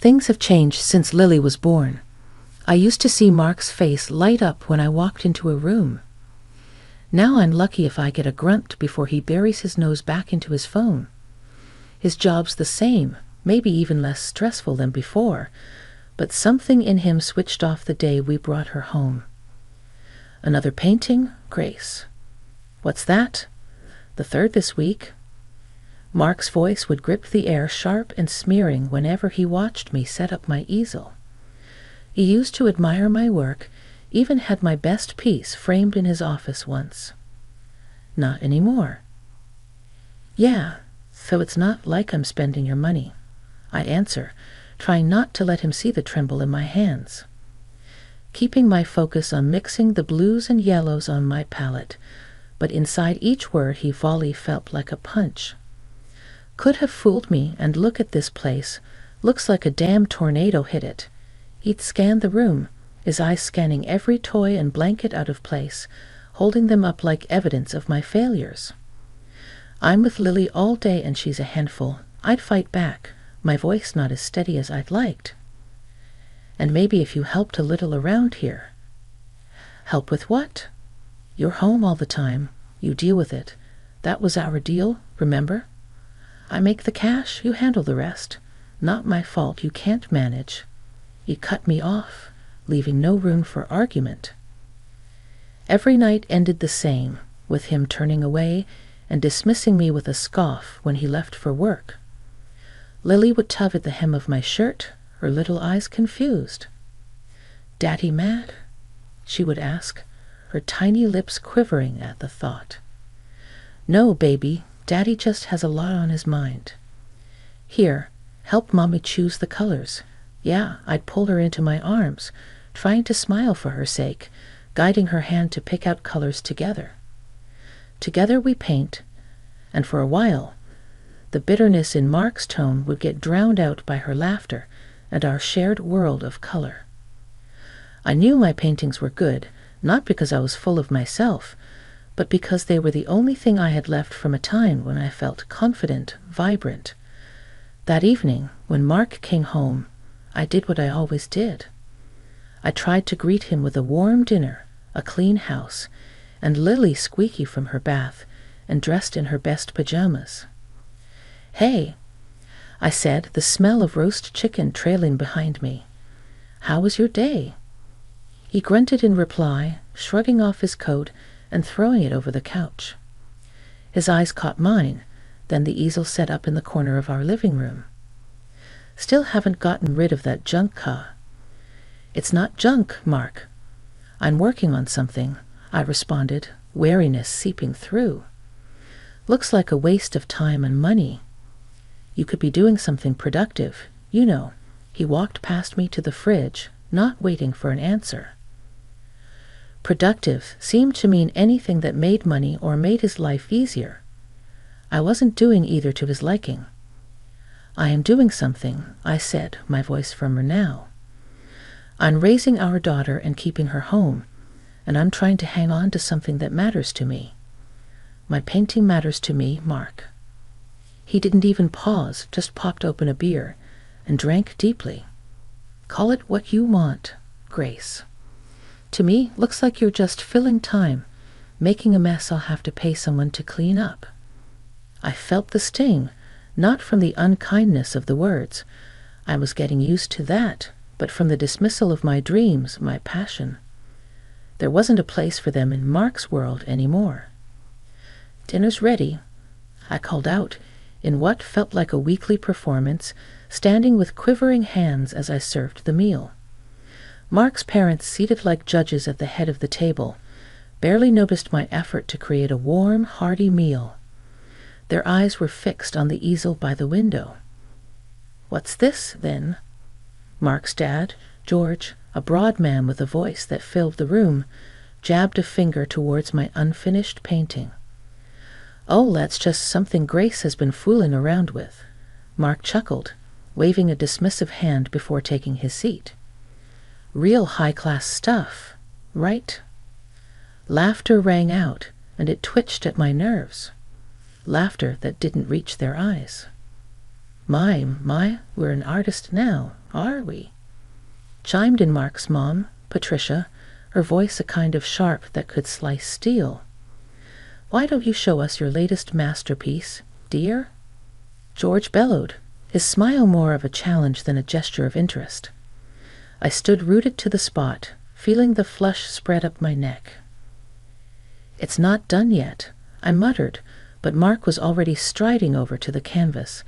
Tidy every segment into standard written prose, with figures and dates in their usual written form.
Things have changed since Lily was born. I used to see Mark's face light up when I walked into a room. Now I'm lucky if I get a grunt before he buries his nose back into his phone. His job's the same, maybe even less stressful than before, but something in him switched off the day we brought her home. Another painting, Grace. What's that? The third this week. Mark's voice would grip the air sharp and smearing whenever he watched me set up my easel. He used to admire my work, even had my best piece framed in his office once. Not anymore. Yeah, so it's not like I'm spending your money, I answer, trying not to let him see the tremble in my hands. Keeping my focus on mixing the blues and yellows on my palette, but inside each word he volley felt like a punch. Could have fooled me, and look at this place. Looks like a damn tornado hit it. He'd scanned the room, his eyes scanning every toy and blanket out of place, holding them up like evidence of my failures. I'm with Lily all day and she's a handful. I'd fight back, my voice not as steady as I'd liked. And maybe if you helped a little around here. Help with what? You're home all the time. You deal with it. That was our deal, remember? I make the cash, you handle the rest. Not my fault you can't manage. He cut me off, leaving no room for argument. Every night ended the same, with him turning away and dismissing me with a scoff when he left for work. Lily would tug at the hem of my shirt, her little eyes confused. "Daddy mad?" she would ask, her tiny lips quivering at the thought. "No, baby, Daddy just has a lot on his mind. Here, help Mommy choose the colors." Yeah, I'd pull her into my arms, trying to smile for her sake, guiding her hand to pick out colors together. Together we paint, and for a while, the bitterness in Mark's tone would get drowned out by her laughter and our shared world of color. I knew my paintings were good, not because I was full of myself, but because they were the only thing I had left from a time when I felt confident, vibrant. That evening, when Mark came home, I did what I always did. I tried to greet him with a warm dinner, a clean house, and Lily squeaky from her bath and dressed in her best pajamas. "Hey," I said, the smell of roast chicken trailing behind me. "How was your day?" He grunted in reply, shrugging off his coat and throwing it over the couch. His eyes caught mine, then the easel set up in the corner of our living room. "Still haven't gotten rid of that junk car." "It's not junk, Mark. I'm working on something," I responded, wariness seeping through. "Looks like a waste of time and money. You could be doing something productive, you know." He walked past me to the fridge, not waiting for an answer. Productive seemed to mean anything that made money or made his life easier. I wasn't doing either to his liking. "I am doing something," I said, my voice firmer now. "I'm raising our daughter and keeping her home, and I'm trying to hang on to something that matters to me. My painting matters to me, Mark." He didn't even pause, just popped open a beer and drank deeply. "Call it what you want, Grace. To me, looks like you're just filling time, making a mess I'll have to pay someone to clean up." I felt the sting, not from the unkindness of the words. I was getting used to that, but from the dismissal of my dreams, my passion. There wasn't a place for them in Mark's world anymore. "Dinner's ready," I called out, in what felt like a weekly performance, standing with quivering hands as I served the meal. Mark's parents, seated like judges at the head of the table, barely noticed my effort to create a warm, hearty meal. Their eyes were fixed on the easel by the window. "What's this, then?" Mark's dad, George, a broad man with a voice that filled the room, jabbed a finger towards my unfinished painting. "Oh, that's just something Grace has been fooling around with," Mark chuckled, waving a dismissive hand before taking his seat. "Real high-class stuff, right?" Laughter rang out, and it twitched at my nerves. Laughter that didn't reach their eyes. My, we're an artist now, are we?" chimed in Mark's mom, Patricia, her voice a kind of sharp that could slice steel. "Why don't you show us your latest masterpiece, dear?" George bellowed, his smile more of a challenge than a gesture of interest. I stood rooted to the spot, feeling the flush spread up my neck. "It's not done yet," I muttered, but Mark was already striding over to the canvas,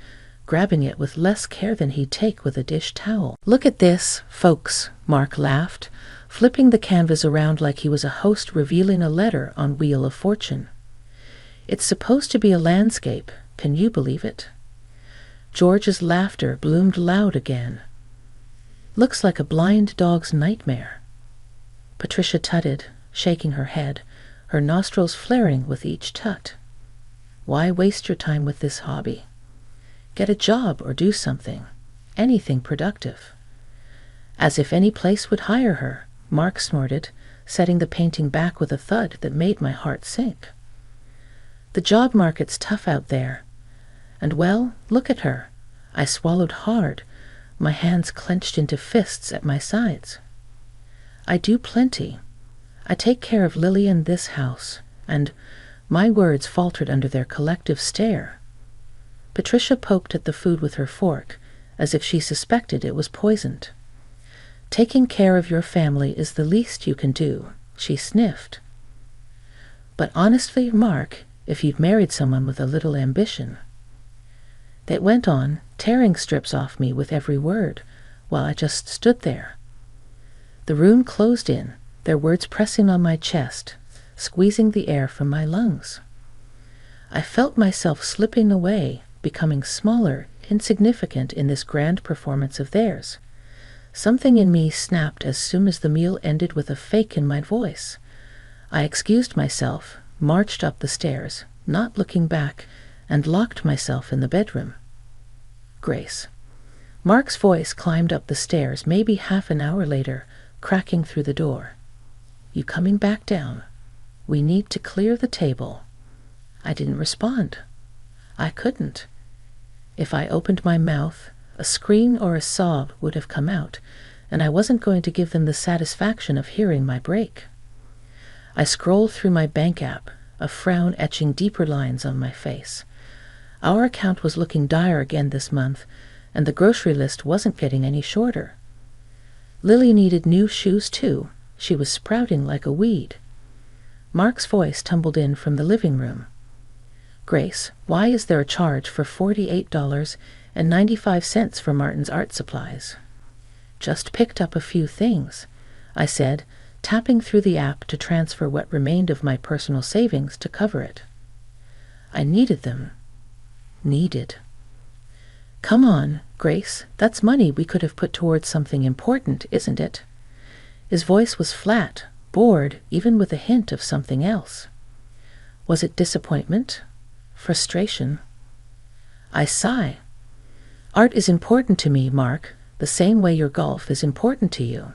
grabbing it with less care than he'd take with a dish towel. "Look at this, folks," Mark laughed, flipping the canvas around like he was a host revealing a letter on Wheel of Fortune. "It's supposed to be a landscape. Can you believe it?" George's laughter bloomed loud again. "Looks like a blind dog's nightmare." Patricia tutted, shaking her head, her nostrils flaring with each tut. "Why waste your time with this hobby? Get a job or do something. Anything productive." "As if any place would hire her," Mark snorted, setting the painting back with a thud that made my heart sink. "The job market's tough out there. And well, look at her." I swallowed hard, my hands clenched into fists at my sides. "I do plenty. I take care of Lily and this house, and—" my words faltered under their collective stare. Patricia poked at the food with her fork, as if she suspected it was poisoned. "Taking care of your family is the least you can do," she sniffed. "But honestly, Mark, if you'd married someone with a little ambition—" They went on, tearing strips off me with every word, while I just stood there. The room closed in, their words pressing on my chest, squeezing the air from my lungs. I felt myself slipping away, becoming smaller, insignificant in this grand performance of theirs. Something in me snapped as soon as the meal ended with a fake in my voice. I excused myself, marched up the stairs, not looking back, and locked myself in the bedroom. "Grace." Mark's voice climbed up the stairs maybe half an hour later, cracking through the door. "You coming back down? We need to clear the table." I didn't respond. I couldn't. If I opened my mouth, a scream or a sob would have come out, and I wasn't going to give them the satisfaction of hearing my break. I scrolled through my bank app, a frown etching deeper lines on my face. Our account was looking dire again this month, and the grocery list wasn't getting any shorter. Lily needed new shoes too. She was sprouting like a weed. Mark's voice tumbled in from the living room. "Grace, why is there a charge for $48.95 for Martin's art supplies?" "Just picked up a few things," I said, tapping through the app to transfer what remained of my personal savings to cover it. I needed them. Needed. "Come on, Grace, that's money we could have put towards something important, isn't it?" His voice was flat, bored, even with a hint of something else. Was it disappointment? Frustration? I sigh. "Art is important to me, Mark, the same way your golf is important to you."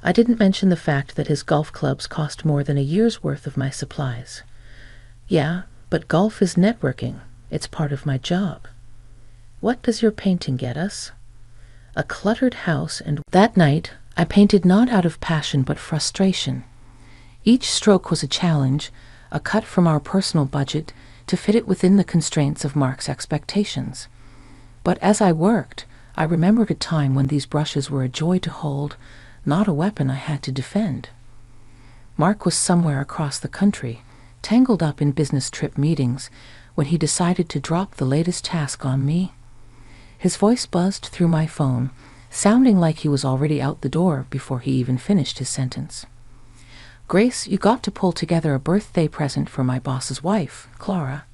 I didn't mention the fact that his golf clubs cost more than a year's worth of my supplies. "Yeah, but golf is networking. It's part of my job." "What does your painting get us?" A cluttered house, and that night I painted not out of passion but frustration. Each stroke was a challenge, a cut from our personal budget to fit it within the constraints of Mark's expectations. But as I worked, I remembered a time when these brushes were a joy to hold, not a weapon I had to defend. Mark was somewhere across the country, tangled up in business trip meetings, when he decided to drop the latest task on me. His voice buzzed through my phone, sounding like he was already out the door before he even finished his sentence. "Grace, you got to pull together a birthday present for my boss's wife, Clara.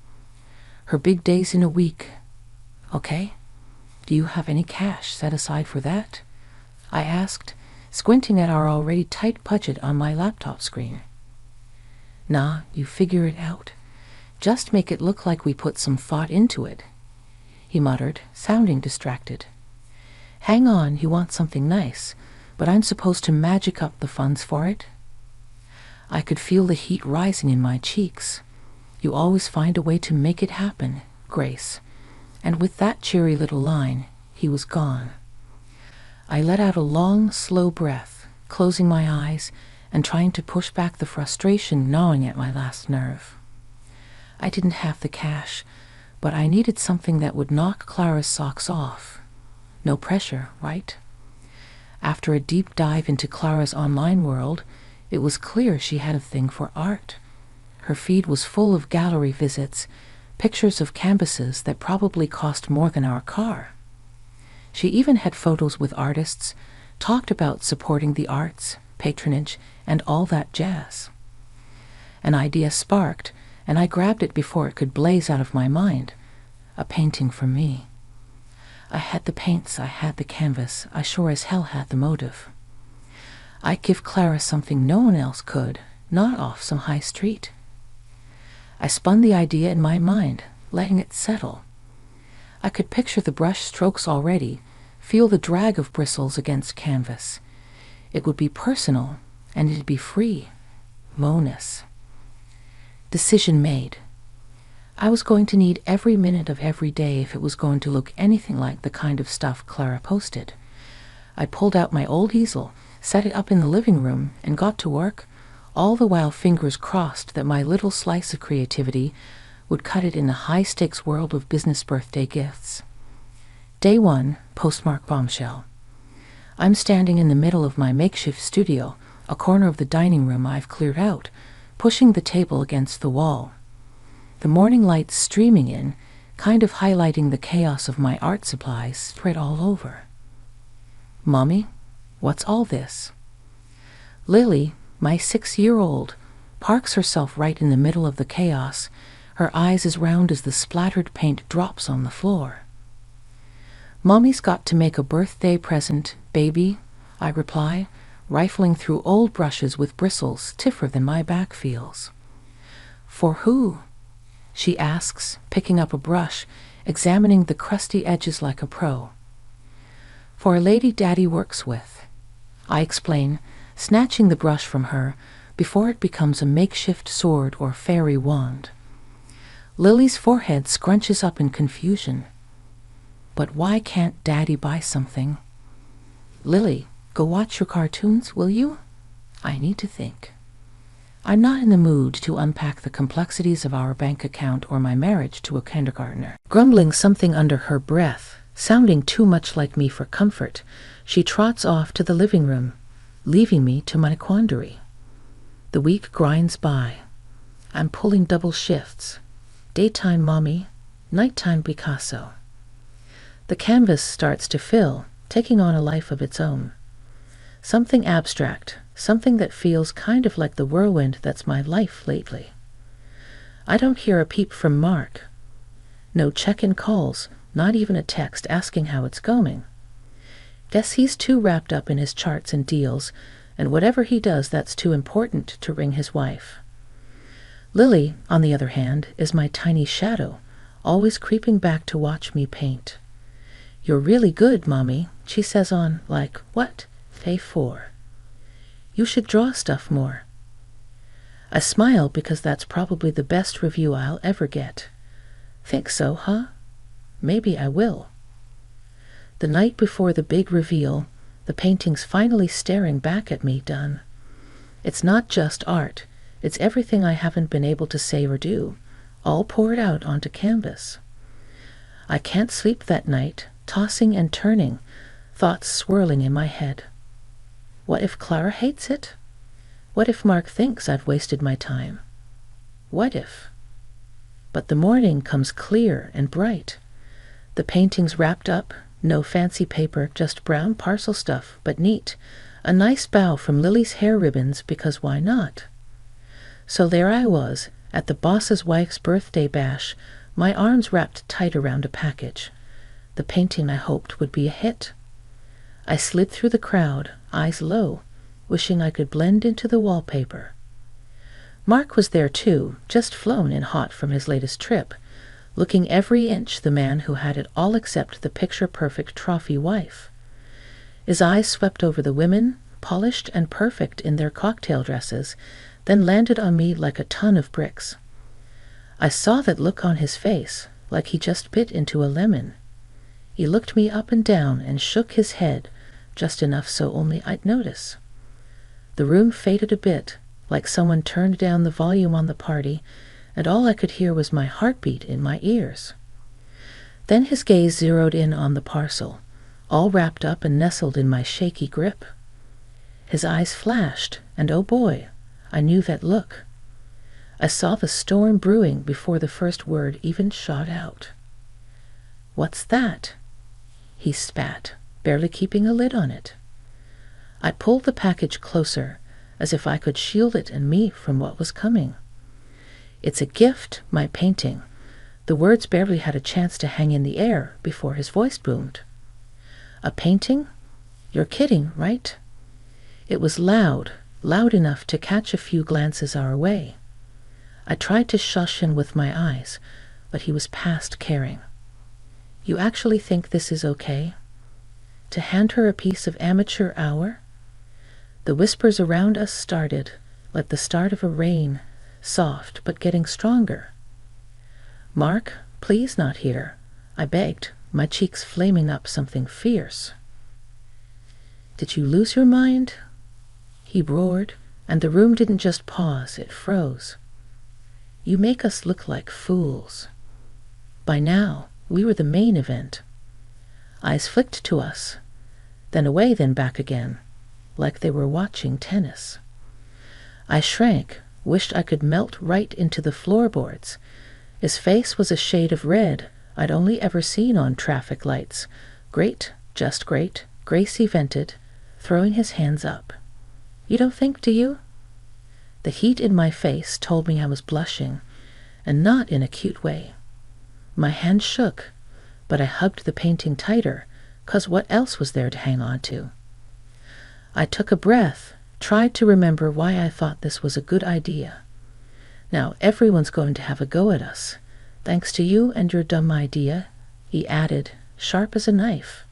Her big day's in a week. Okay? Do you have any cash set aside for that?" I asked, squinting at our already tight budget on my laptop screen. "Nah, you figure it out. Just make it look like we put some thought into it," he muttered, sounding distracted. "Hang on, you want something nice, but I'm supposed to magic up the funds for it?" I could feel the heat rising in my cheeks. "You always find a way to make it happen, Grace." And with that cheery little line, he was gone. I let out a long, slow breath, closing my eyes and trying to push back the frustration gnawing at my last nerve. I didn't have the cash, but I needed something that would knock Clara's socks off. No pressure, right? After a deep dive into Clara's online world, it was clear she had a thing for art. Her feed was full of gallery visits, pictures of canvases that probably cost more than our car. She even had photos with artists, talked about supporting the arts, patronage, and all that jazz. An idea sparked, and I grabbed it before it could blaze out of my mind. A painting for me. I had the paints, I had the canvas, I sure as hell had the motive. I'd give Clara something no one else could, not off some high street. I spun the idea in my mind, letting it settle. I could picture the brush strokes already, feel the drag of bristles against canvas. It would be personal, and it'd be free. Bonus. Decision made. I was going to need every minute of every day if it was going to look anything like the kind of stuff Clara posted. I pulled out my old easel, set it up in the living room, and got to work, all the while fingers crossed that my little slice of creativity would cut it in the high-stakes world of business birthday gifts. Day 1, postmark bombshell. I'm standing in the middle of my makeshift studio, a corner of the dining room I've cleared out, pushing the table against the wall. The morning light streaming in, kind of highlighting the chaos of my art supplies spread all over. Mommy, what's all this? Lily, my 6-year-old, parks herself right in the middle of the chaos, her eyes as round as the splattered paint drops on the floor. Mommy's got to make a birthday present, baby, I reply, rifling through old brushes with bristles stiffer than my back feels. For who? She asks, picking up a brush, examining the crusty edges like a pro. For a lady Daddy works with, I explain, snatching the brush from her before it becomes a makeshift sword or fairy wand. Lily's forehead scrunches up in confusion. But why can't Daddy buy something? Lily, go watch your cartoons, will you? I need to think. I'm not in the mood to unpack the complexities of our bank account or my marriage to a kindergartner. Grumbling something under her breath, sounding too much like me for comfort, she trots off to the living room, leaving me to my quandary. The week grinds by. I'm pulling double shifts. Daytime Mommy, nighttime Picasso. The canvas starts to fill, taking on a life of its own. Something abstract, something that feels kind of like the whirlwind that's my life lately. I don't hear a peep from Mark. No check-in calls, not even a text asking how it's going. Guess he's too wrapped up in his charts and deals, and whatever he does that's too important to ring his wife. Lily, on the other hand, is my tiny shadow, always creeping back to watch me paint. You're really good, Mommy, she says on, like, what? Day 4. You should draw stuff more. I smile because that's probably the best review I'll ever get. Think so, huh? Maybe I will. The night before the big reveal, the painting's finally staring back at me done. It's not just art, it's everything I haven't been able to say or do, all poured out onto canvas. I can't sleep that night, tossing and turning, thoughts swirling in my head. What if Clara hates it? What if Mark thinks I've wasted my time? What if? But the morning comes clear and bright. The painting's wrapped up, no fancy paper, just brown parcel stuff, but neat. A nice bow from Lily's hair ribbons, because why not? So there I was, at the boss's wife's birthday bash, my arms wrapped tight around a package. The painting I hoped would be a hit. I slid through the crowd, eyes low, wishing I could blend into the wallpaper. Mark was there too, just flown in hot from his latest trip, looking every inch the man who had it all except the picture-perfect trophy wife. His eyes swept over the women, polished and perfect in their cocktail dresses, then landed on me like a ton of bricks. I saw that look on his face, like he just bit into a lemon. He looked me up and down and shook his head, just enough so only I'd notice. The room faded a bit, like someone turned down the volume on the party, and all I could hear was my heartbeat in my ears. Then his gaze zeroed in on the parcel, all wrapped up and nestled in my shaky grip. His eyes flashed, and oh boy, I knew that look. I saw the storm brewing before the first word even shot out. "What's that?" he spat, barely keeping a lid on it. I pulled the package closer, as if I could shield it and me from what was coming. "It's a gift, my painting." The words barely had a chance to hang in the air before his voice boomed. "A painting? You're kidding, right?" It was loud enough to catch a few glances our way. I tried to shush him with my eyes, but he was past caring. "You actually think this is okay? To hand her a piece of amateur hour?" The whispers around us started, like the start of a rain, soft but getting stronger. "Mark, please not here," I begged, my cheeks flaming up something fierce. "Did you lose your mind?" he roared, and the room didn't just pause, it froze. "You make us look like fools." By now, we were the main event. Eyes flicked to us, then away, then back again, like they were watching tennis. I shrank, wished I could melt right into the floorboards. His face was a shade of red I'd only ever seen on traffic lights. "Great, just great," Gracie vented, throwing his hands up. "You don't think, do you?" The heat in my face told me I was blushing, and not in a cute way. My hand shook, but I hugged the painting tighter, 'cause what else was there to hang on to? I took a breath, tried to remember why I thought this was a good idea. "Now everyone's going to have a go at us, thanks to you and your dumb idea," he added, sharp as a knife.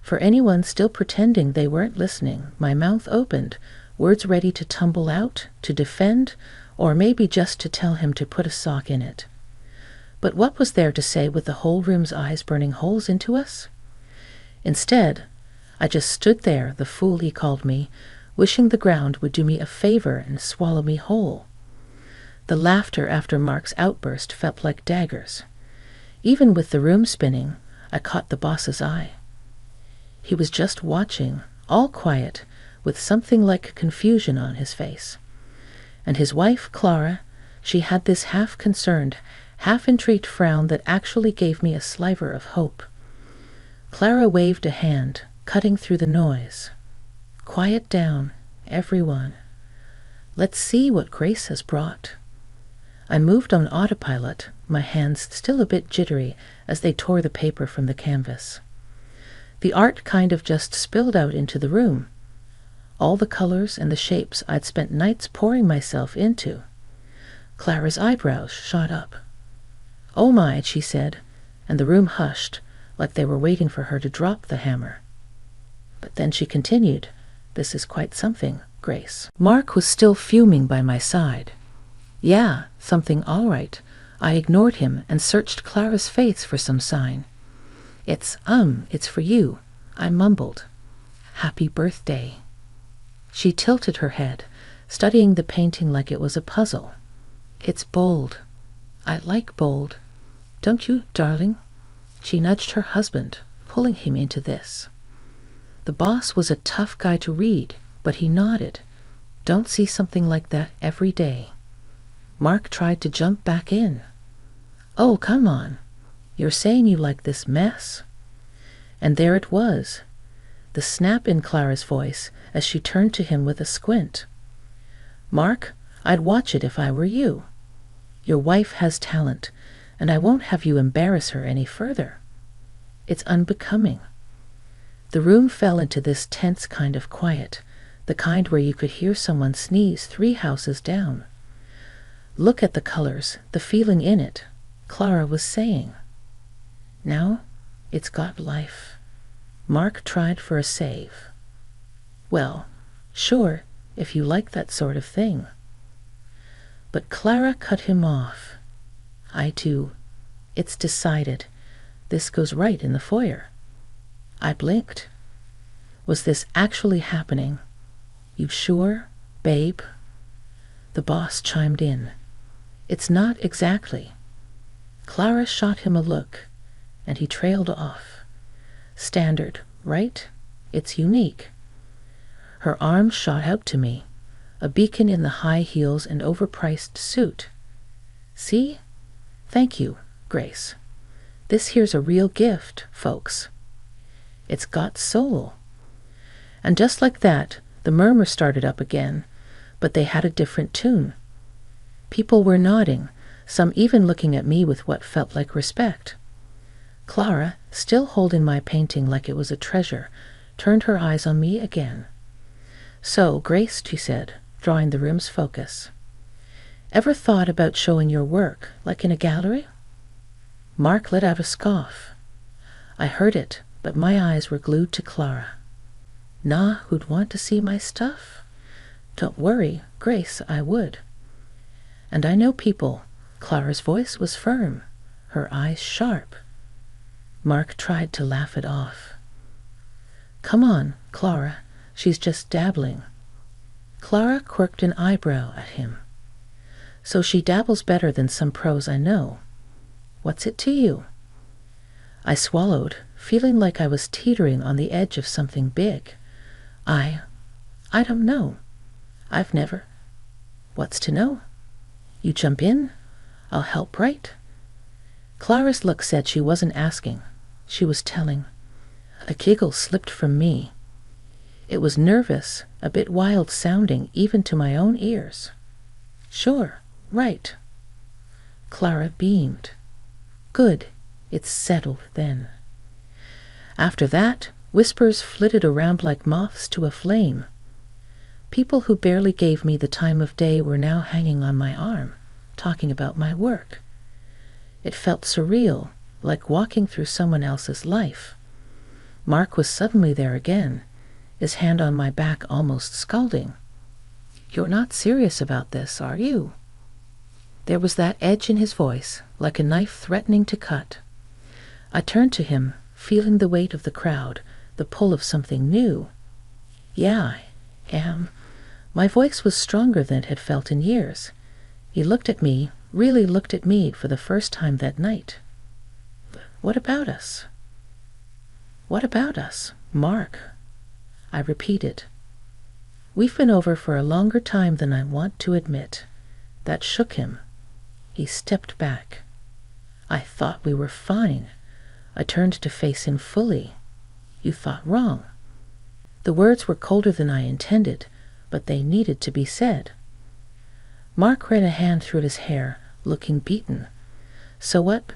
For anyone still pretending they weren't listening, my mouth opened, words ready to tumble out, to defend, or maybe just to tell him to put a sock in it. But what was there to say with the whole room's eyes burning holes into us? Instead, I just stood there, the fool he called me, wishing the ground would do me a favor and swallow me whole. The laughter after Mark's outburst felt like daggers. Even with the room spinning, I caught the boss's eye. He was just watching, all quiet, with something like confusion on his face. And his wife, Clara, she had this half-concerned, half-intrigued frown that actually gave me a sliver of hope. Clara waved a hand, cutting through the noise. "Quiet down, everyone. Let's see what Grace has brought." I moved on autopilot, my hands still a bit jittery as they tore the paper from the canvas. The art kind of just spilled out into the room. All the colors and the shapes I'd spent nights pouring myself into. Clara's eyebrows shot up. "Oh my," she said, and the room hushed, like they were waiting for her to drop the hammer. But then she continued, "This is quite something, Grace." Mark was still fuming by my side. "Yeah, something all right." I ignored him and searched Clara's face for some sign. It's for you," I mumbled. "Happy birthday." She tilted her head, studying the painting like it was a puzzle. "It's bold. I like bold. Don't you, darling?" She nudged her husband, pulling him into this. The boss was a tough guy to read, but he nodded. Don't see something like that every day. Mark tried to jump back in. "Oh, come on. You're saying you like this mess?" And there it was, the snap in Clara's voice as she turned to him with a squint. "Mark, I'd watch it if I were you. Your wife has talent, and I won't have you embarrass her any further. It's unbecoming." The room fell into this tense kind of quiet, the kind where you could hear someone sneeze 3 houses down. "Look at the colors, the feeling in it," Clara was saying. "Now it's got life." Mark tried for a save. "Well, sure, if you like that sort of thing." But Clara cut him off. "I do. It's decided. This goes right in the foyer." I blinked. Was this actually happening? You sure, babe? The boss chimed in. It's not exactly. Clara shot him a look, and he trailed off. Standard, right? It's unique. Her arm shot out to me, a beacon in the high heels and overpriced suit. See? Thank you, Grace. This here's a real gift, folks. It's got soul. And just like that, the murmur started up again, but they had a different tune. People were nodding, some even looking at me with what felt like respect. Clara, still holding my painting like it was a treasure, turned her eyes on me again. So, Grace, she said, drawing the room's focus, ever thought about showing your work, like in a gallery? Mark let out a scoff. I heard it, but my eyes were glued to Clara. Nah, who'd want to see my stuff? Don't worry, Grace, I would. And I know people. Clara's voice was firm, her eyes sharp. Mark tried to laugh it off. Come on, Clara, she's just dabbling. Clara quirked an eyebrow at him. So she dabbles better than some pros I know. What's it to you? I swallowed, feeling like I was teetering on the edge of something big. I don't know. I've never. What's to know? You jump in? I'll help, right? Clara's look said she wasn't asking. She was telling. A giggle slipped from me. It was nervous, a bit wild-sounding even to my own ears. Sure, right. Clara beamed. Good, it's settled then. After that, whispers flitted around like moths to a flame. People who barely gave me the time of day were now hanging on my arm, talking about my work. It felt surreal, like walking through someone else's life. Mark was suddenly there again, his hand on my back almost scalding. You're not serious about this, are you? There was that edge in his voice, like a knife threatening to cut. I turned to him, feeling the weight of the crowd, the pull of something new. Yeah, I am. My voice was stronger than it had felt in years. He looked at me, really looked at me for the first time that night. What about us? What about us, Mark? I repeated. We've been over for a longer time than I want to admit. That shook him. He stepped back. I thought we were fine. I turned to face him fully. You thought wrong. The words were colder than I intended, but they needed to be said. Mark ran a hand through his hair, looking beaten. So what?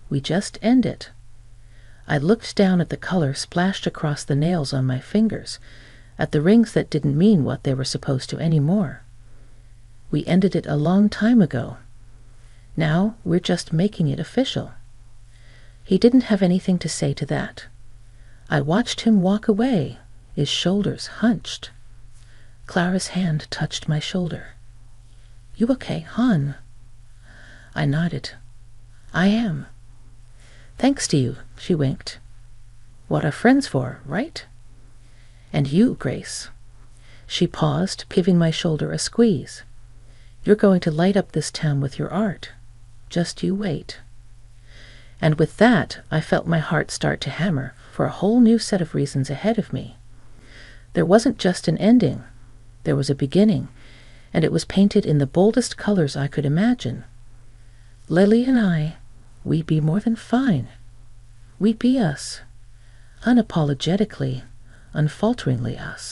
We just end it. I looked down at the color splashed across the nails on my fingers, at the rings that didn't mean what they were supposed to anymore. We ended it a long time ago. Now we're just making it official. He didn't have anything to say to that. I watched him walk away, his shoulders hunched. Clara's hand touched my shoulder. You okay, hon? I nodded. I am. Thanks to you, she winked. What are friends for, right? And you, Grace. She paused, giving my shoulder a squeeze. You're going to light up this town with your art. Just you wait. And with that, I felt my heart start to hammer for a whole new set of reasons ahead of me. There wasn't just an ending. There was a beginning, and it was painted in the boldest colors I could imagine. Lily and I, we'd be more than fine. We'd be us. Unapologetically, unfalteringly us.